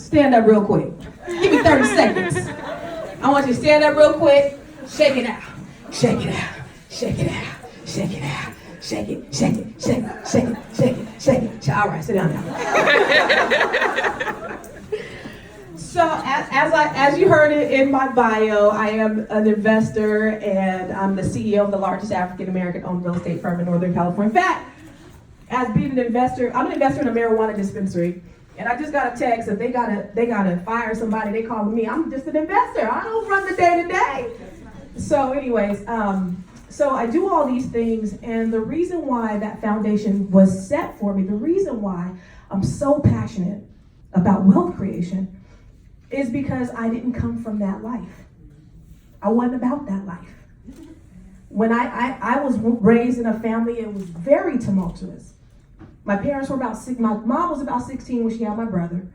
stand up real quick. Give me 30 seconds. I want you to stand up real quick. Shake it out. Shake it out. Shake it out. Shake it out. Shake it. Shake it. Shake it. Shake it. Shake it. Shake it. All right, sit down now. So as you heard it in my bio, I am an investor and I'm the CEO of the largest African American owned real estate firm in Northern California. In fact, as being an investor, I'm an investor in a marijuana dispensary. And I just got a text that they gotta fire somebody. They calling me. I'm just an investor. I don't run the day to day. So anyways, so I do all these things, and the reason why that foundation was set for me, the reason why I'm so passionate about wealth creation is because I didn't come from that life. I wasn't about that life. When I was raised in a family, it was very tumultuous. My parents were about six, my mom was about 16 when she had my brother,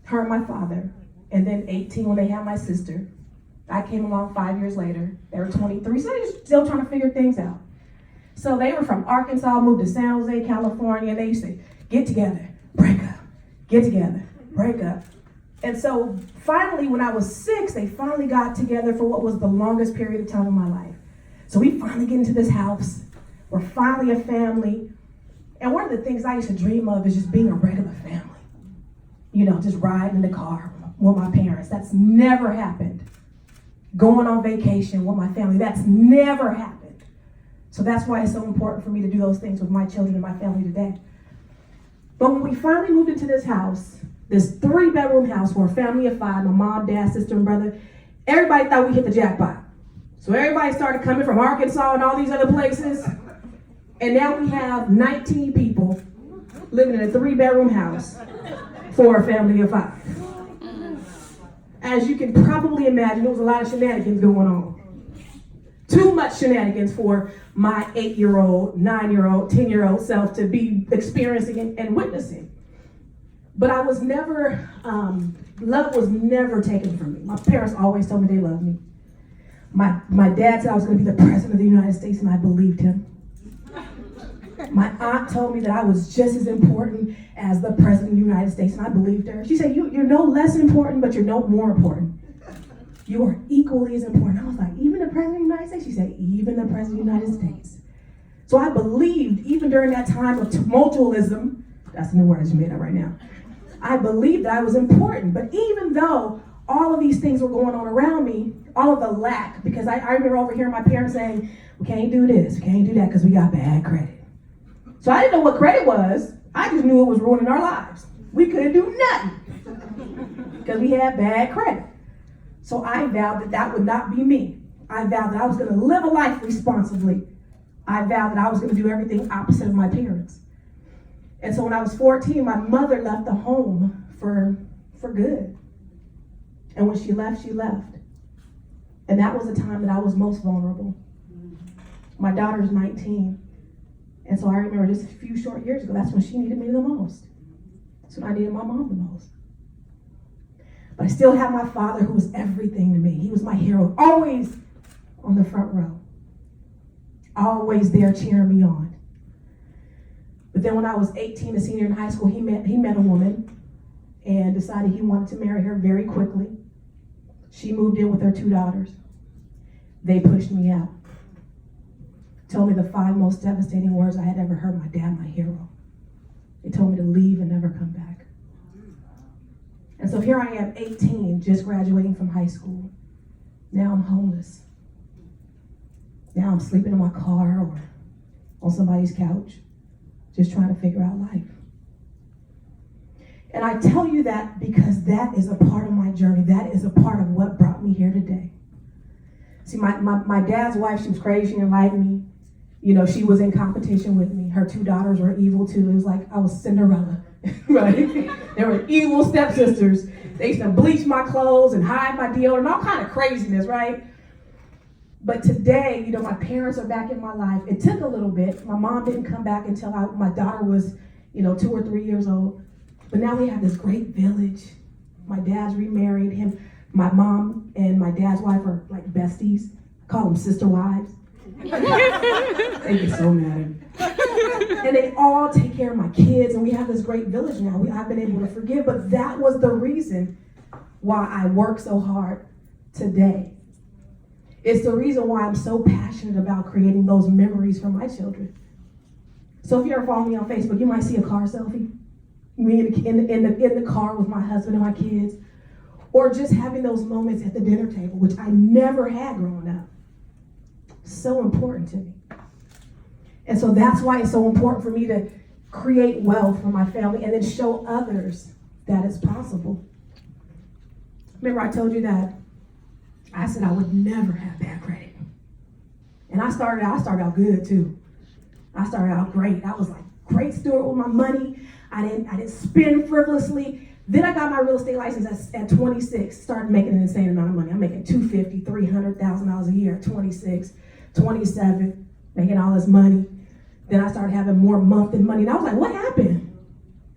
her and my father, and then 18 when they had my sister. I came along 5 years later. They were 23, so they were still trying to figure things out. So they were from Arkansas, moved to San Jose, California, and they used to get together, break up, get together, break up. And so finally, when I was 6, they finally got together for what was the longest period of time in my life. So we finally get into this house. We're finally a family. And one of the things I used to dream of is just being a regular family. You know, just riding in the car with my parents. That's never happened. Going on vacation with my family. That's never happened. So that's why it's so important for me to do those things with my children and my family today. But when we finally moved into this house, this 3-bedroom house for a family of 5, my mom, dad, sister, and brother, everybody thought we hit the jackpot. So everybody started coming from Arkansas and all these other places. And now we have 19 people living in a 3-bedroom house for a family of 5. As you can probably imagine, there was a lot of shenanigans going on. Too much shenanigans for my 8-year-old, 9-year-old, 10-year-old self to be experiencing and witnessing. But I was never, love was never taken from me. My parents always told me they loved me. My dad said I was going to be the president of the United States, and I believed him. My aunt told me that I was just as important as the president of the United States, and I believed her. She said, you're no less important, but you're no more important. You are equally as important. I was like, even the president of the United States? She said, even the president of the United States. So I believed, even during that time of tumultualism, that's a new word I just made up right now, I believed that I was important. But even though all of these things were going on around me, all of the lack, because I remember overhearing my parents saying, we can't do this, we can't do that because we got bad credit. So I didn't know what credit was. I just knew it was ruining our lives. We couldn't do nothing because we had bad credit. So I vowed that that would not be me. I vowed that I was going to live a life responsibly. I vowed that I was going to do everything opposite of my parents. And so when I was 14, my mother left the home for good. And when she left, she left. And that was the time that I was most vulnerable. My daughter's 19. And so I remember just a few short years ago, that's when she needed me the most. That's when I needed my mom the most. But I still have my father, who was everything to me. He was my hero, always on the front row. Always there cheering me on. But then when I was 18, a senior in high school, he met a woman and decided he wanted to marry her very quickly. She moved in with her 2 daughters. They pushed me out. Told me the 5 most devastating words I had ever heard. My dad, my hero. They told me to leave and never come back. And so here I am, 18, just graduating from high school. Now I'm homeless. Now I'm sleeping in my car or on somebody's couch, just trying to figure out life. And I tell you that because that is a part of my journey. That is a part of what brought me here today. See, my dad's wife, she was crazy, she didn't like me. You know, she was in competition with me. Her 2 daughters were evil too. It was like I was Cinderella, right? They were evil stepsisters. They used to bleach my clothes and hide my deodorant and all kind of craziness, right? But today, you know, my parents are back in my life. It took a little bit. My mom didn't come back until my daughter was, 2 or 3 years old. But now we have this great village. My dad's remarried him. My mom and my dad's wife are like besties. I call them sister wives. They get so mad at me. And they all take care of my kids, and we have this great village now. I've been able to forgive, but that was the reason why I work so hard today. It's the reason why I'm so passionate about creating those memories for my children. So if you ever follow me on Facebook, you might see a car selfie. Me in the car with my husband and my kids. Or just having those moments at the dinner table, which I never had growing up. So important to me. And so that's why it's so important for me to create wealth for my family and then show others that it's possible. Remember I told you that I said I would never have bad credit. And I started out good too. I started out great. I was like great steward with my money. I didn't spend frivolously. Then I got my real estate license at 26, started making an insane amount of money. I'm making $250,000, $300,000 a year at 26, 27, making all this money. Then I started having more month and money. And I was like, what happened?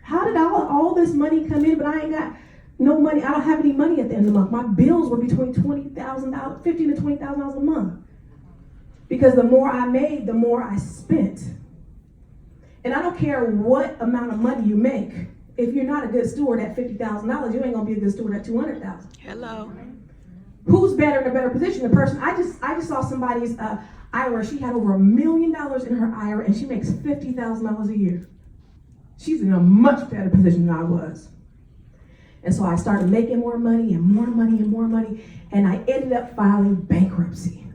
How did all this money come in, but I ain't got no money? I don't have any money at the end of the month. My bills were between $20,000, $15,000 to $20,000 a month. Because the more I made, the more I spent. And I don't care what amount of money you make. If you're not a good steward at $50,000, you ain't gonna be a good steward at $200,000. Hello. Who's better in a better position? The person I just saw somebody's IRA. She had over $1 million in her IRA, and she makes $50,000 a year. She's in a much better position than I was. And so I started making more money and more money and more money, and I ended up filing bankruptcy.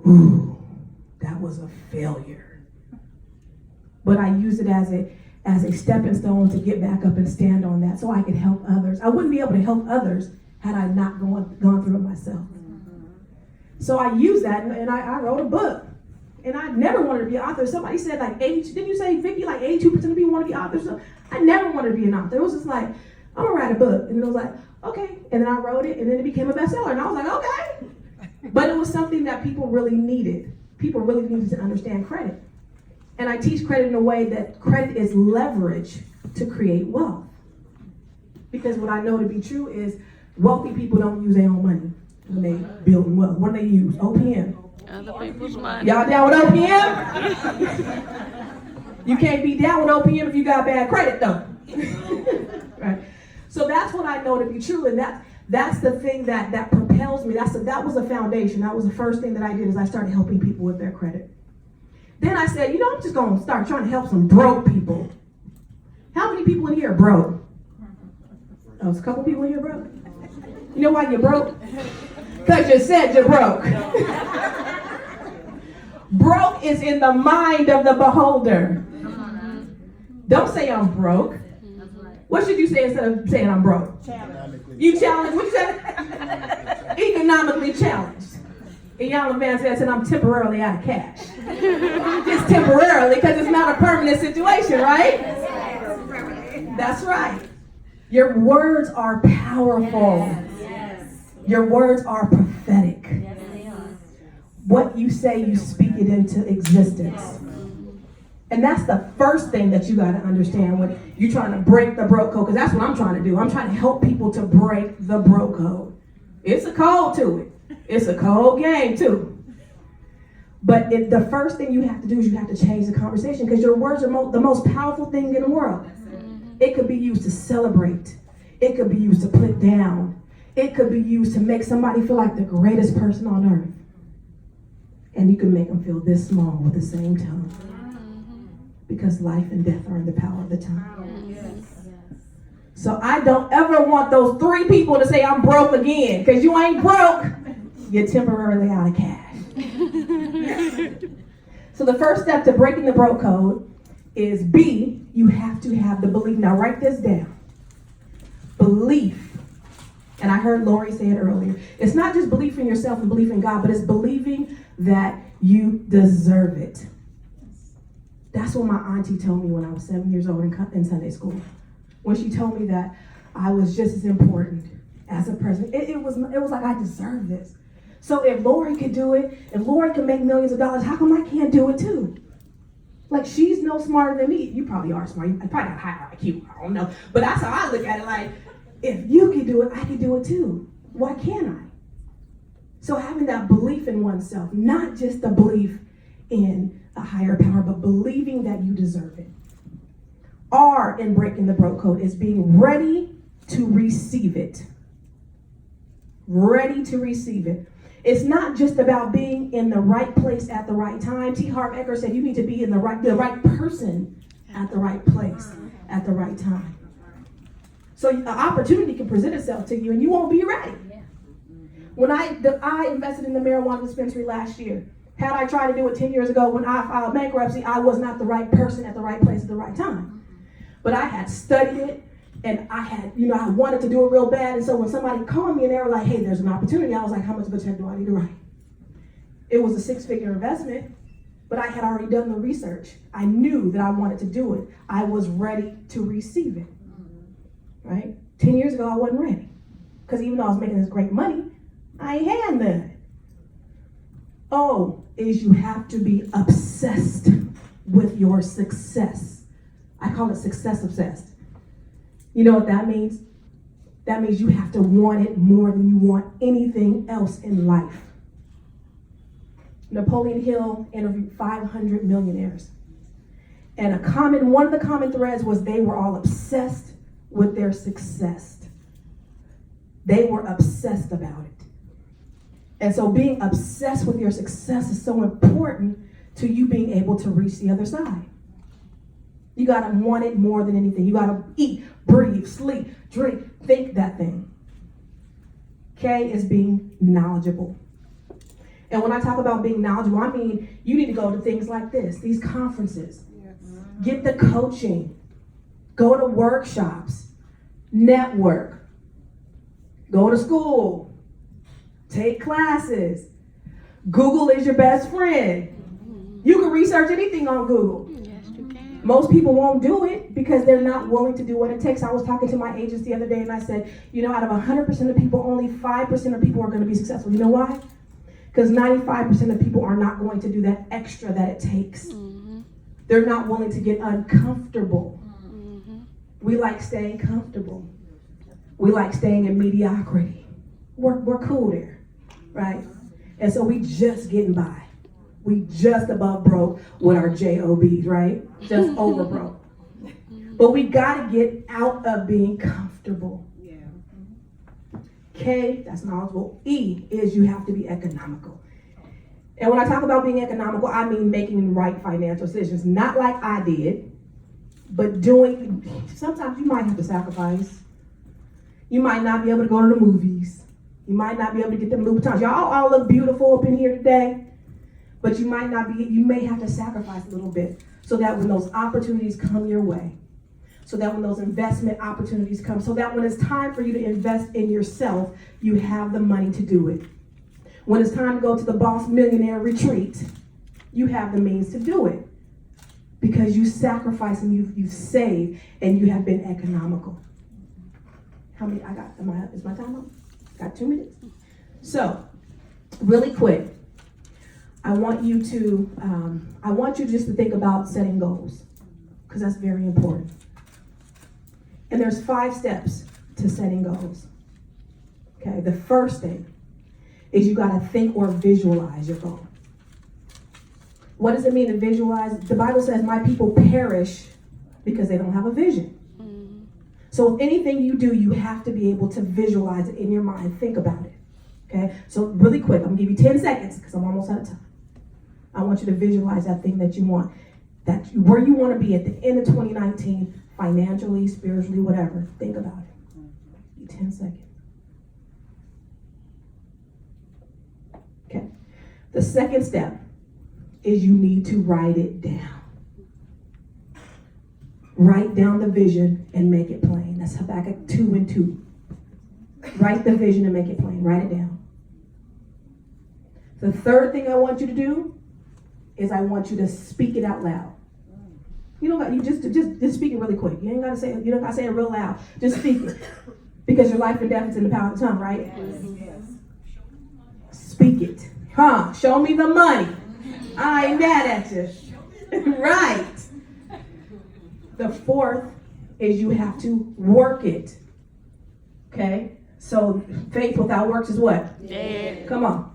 Ooh, that was a failure. But I used it as a stepping stone to get back up and stand on that so I could help others. I wouldn't be able to help others had I not gone through it myself. So I used that, and I wrote a book. And I never wanted to be an author. Somebody said like 80, didn't you say, Vicki, like 82% of people want to be authors? So I never wanted to be an author. It was just like, I'm gonna write a book. And it was like, okay. And then I wrote it, and then it became a bestseller. And I was like, okay. But it was something that people really needed. People really needed to understand credit. And I teach credit in a way that credit is leverage to create wealth. Because what I know to be true is wealthy people don't use their own money when they build wealth. What do they use? OPM. Other people's money. Y'all down with OPM? You can't be down with OPM if you got bad credit though. Right? So that's what I know to be true, and that's the thing that propels me. That was the foundation. That was the first thing that I did is I started helping people with their credit. Then I said, I'm just gonna start trying to help some broke people. How many people in here are broke? Oh, there's a couple people in here broke. You know why you're broke? Because you said you're broke. Broke is in the mind of the beholder. Don't say I'm broke. What should you say instead of saying I'm broke? You challenged. What you said? Economically challenged. And y'all Van said I'm temporarily out of cash. Just temporarily, because it's not a permanent situation, right? That's right. Your words are powerful. Your words are prophetic. What you say, you speak it into existence. And that's the first thing that you got to understand when you're trying to break the broke code, because that's what I'm trying to do. I'm trying to help people to break the broke code. It's a code to it. It's a cold game too. But the first thing you have to do is you have to change the conversation, because your words are the most powerful thing in the world. It could be used to celebrate. It could be used to put down. It could be used to make somebody feel like the greatest person on earth. And you can make them feel this small with the same tone. Because life and death are in the power of the tongue. So I don't ever want those 3 people to say I'm broke again, because you ain't broke. You're temporarily out of cash. So the first step to breaking the broke code is B, you have to have the belief. Now write this down. Belief. And I heard Lori say it earlier. It's not just belief in yourself and belief in God, but it's believing that you deserve it. That's what my auntie told me when I was 7 years old in Sunday school. When she told me that I was just as important as a person. It was like I deserve this. So if Lori could do it, if Lori could make millions of dollars, how come I can't do it too? Like, she's no smarter than me. You probably are smart. You probably got higher IQ. I don't know. But that's how I look at it. Like, if you can do it, I can do it too. Why can't I? So having that belief in oneself, not just the belief in a higher power, but believing that you deserve it. R in breaking the broke code is being ready to receive it. Ready to receive it. It's not just about being in the right place at the right time. T. Harv Eker said you need to be in the right person at the right place at the right time. So an opportunity can present itself to you and you won't be ready. When I invested in the marijuana dispensary last year, had I tried to do it 10 years ago when I filed bankruptcy, I was not the right person at the right place at the right time. But I had studied it, and I had, I wanted to do it real bad. And so when somebody called me and they were like, hey, there's an opportunity, I was like, how much of a check do I need to write? It was a 6-figure investment, but I had already done the research. I knew that I wanted to do it. I was ready to receive it, right? 10 years ago, I wasn't ready. Because even though I was making this great money, I ain't had none. O is you have to be obsessed with your success. I call it success obsessed. You know what that means? That means you have to want it more than you want anything else in life. Napoleon Hill interviewed 500 millionaires. And one of the common threads was they were all obsessed with their success. They were obsessed about it. And so being obsessed with your success is so important to you being able to reach the other side. You gotta want it more than anything. You gotta eat, breathe, sleep, drink, think that thing. K is being knowledgeable. And when I talk about being knowledgeable, I mean you need to go to things like this, these conferences. Get the coaching. Go to workshops. Network. Go to school. Take classes. Google is your best friend. You can research anything on Google. Yes, you can. Most people won't do it because they're not willing to do what it takes. I was talking to my agents the other day and I said, out of 100% of people, only 5% of people are going to be successful. You know why? Because 95% of people are not going to do that extra that it takes. Mm-hmm. They're not willing to get uncomfortable. Mm-hmm. We like staying comfortable. We like staying in mediocrity. We're cool there. Right? And so we just getting by. We just above broke with our JOBs, right? Just over broke. But we gotta get out of being comfortable. Yeah. K, that's knowledgeable. E is you have to be economical. And when I talk about being economical, I mean making the right financial decisions. Not like I did, but sometimes you might have to sacrifice. You might not be able to go to the movies. You might not be able to get them Louboutins. Y'all all look beautiful up in here today, but you may have to sacrifice a little bit so that when those opportunities come your way, so that when those investment opportunities come, so that when it's time for you to invest in yourself, you have the money to do it. When it's time to go to the Boss Millionaire Retreat, you have the means to do it because you sacrifice and you've saved and you have been economical. How many is my time up? Got 2 minutes? So, really quick, I want you just to think about setting goals, because that's very important. And there's 5 steps to setting goals. Okay, the first thing is you gotta think or visualize your goal. What does it mean to visualize? The Bible says, my people perish because they don't have a vision. So if anything you do, you have to be able to visualize it in your mind. Think about it, okay? So really quick, I'm gonna give you 10 seconds because I'm almost out of time. I want you to visualize that thing that you want, where you want to be at the end of 2019, financially, spiritually, whatever. Think about it. 10 seconds. Okay. The second step is you need to write it down. Write down the vision and make it plain. That's Habakkuk 2:2. Write the vision and make it plain. Write it down. The third thing I want you to do is I want you to speak it out loud. You just speak it really quick. You don't gotta say it real loud. Just speak it. Because your life and death is in the power of the tongue, right? Yes. Speak it. Show me the money. I ain't mad at you. Right. The fourth is you have to work it. Okay? So faith without works is what? Dead. Come on.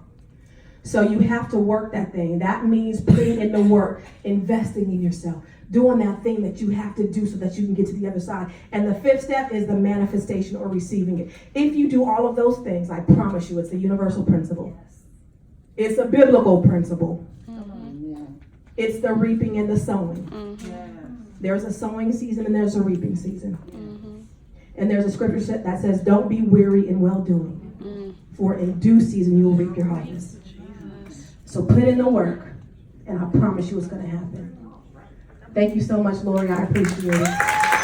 So you have to work that thing. That means putting in the work, investing in yourself, doing that thing that you have to do so that you can get to the other side. And the fifth step is the manifestation or receiving it. If you do all of those things, I promise you, it's a universal principle. It's a biblical principle. It's the reaping and the sowing. There's a sowing season and there's a reaping season. And there's a scripture that says, don't be weary in well-doing, for in due season you will reap your harvest. So put in the work, and I promise you it's going to happen. Thank you so much, Lori. I appreciate it.